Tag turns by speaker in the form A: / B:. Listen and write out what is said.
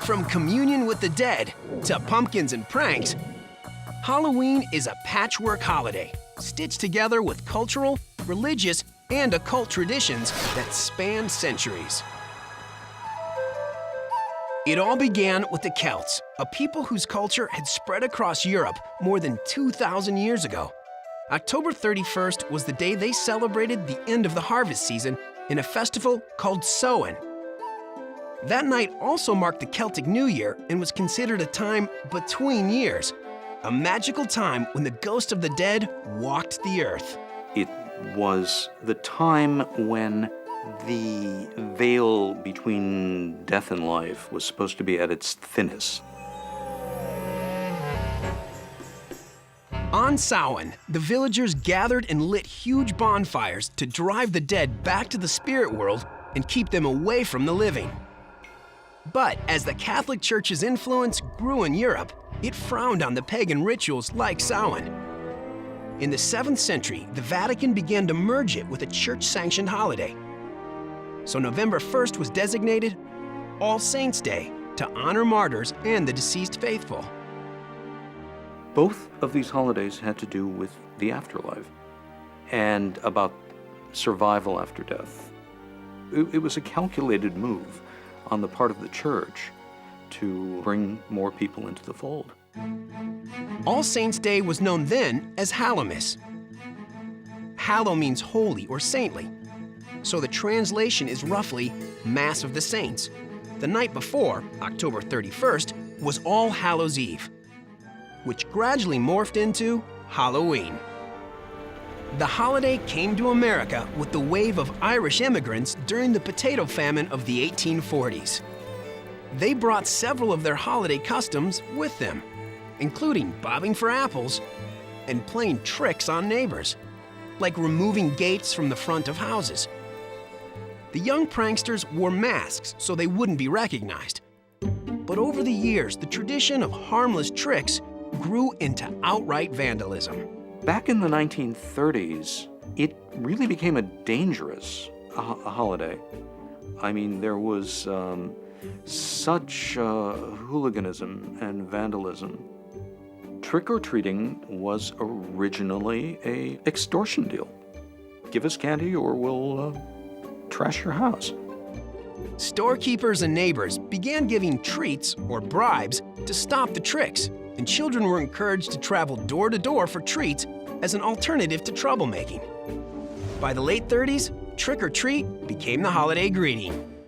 A: From communion with the dead to pumpkins and pranks, Halloween is a patchwork holiday stitched together with cultural, religious, and occult traditions that span centuries. It all began with the Celts, a people whose culture had spread across Europe more than 2,000 years ago. October 31st was the day they celebrated the end of the harvest season in a festival called Samhain. That night also marked the Celtic New Year and was considered a time between years, a magical time when the ghost of the dead walked the earth.
B: It was the time when the veil between death and life was supposed to be at its thinnest.
A: On Samhain, the villagers gathered and lit huge bonfires to drive the dead back to the spirit world and keep them away from the living. But as the Catholic Church's influence grew in Europe, it frowned on the pagan rituals like Samhain. In the 7th century, the Vatican began to merge it with a church-sanctioned holiday. So November 1st was designated All Saints' Day to honor martyrs and the deceased faithful.
B: Both of these holidays had to do with the afterlife and about survival after death. It was a calculated move on the part of the church to bring more people into the fold.
A: All Saints' Day was known then as Hallowmas. Hallow means holy or saintly, so the translation is roughly Mass of the Saints. The night before, October 31st, was All Hallows' Eve, which gradually morphed into Halloween. The holiday came to America with the wave of Irish immigrants during the potato famine of the 1840s. They brought several of their holiday customs with them, including bobbing for apples and playing tricks on neighbors, like removing gates from the front of houses. The young pranksters wore masks so they wouldn't be recognized. But over the years, the tradition of harmless tricks grew into outright vandalism.
B: Back in the 1930s, it really became a dangerous holiday. I mean, there was such hooliganism and vandalism. Trick-or-treating was originally an extortion deal. Give us candy or we'll trash your house.
A: Storekeepers and neighbors began giving treats or bribes to stop the tricks, and children were encouraged to travel door to door for treats as an alternative to troublemaking. By the late 30s, trick-or-treat became the holiday greeting.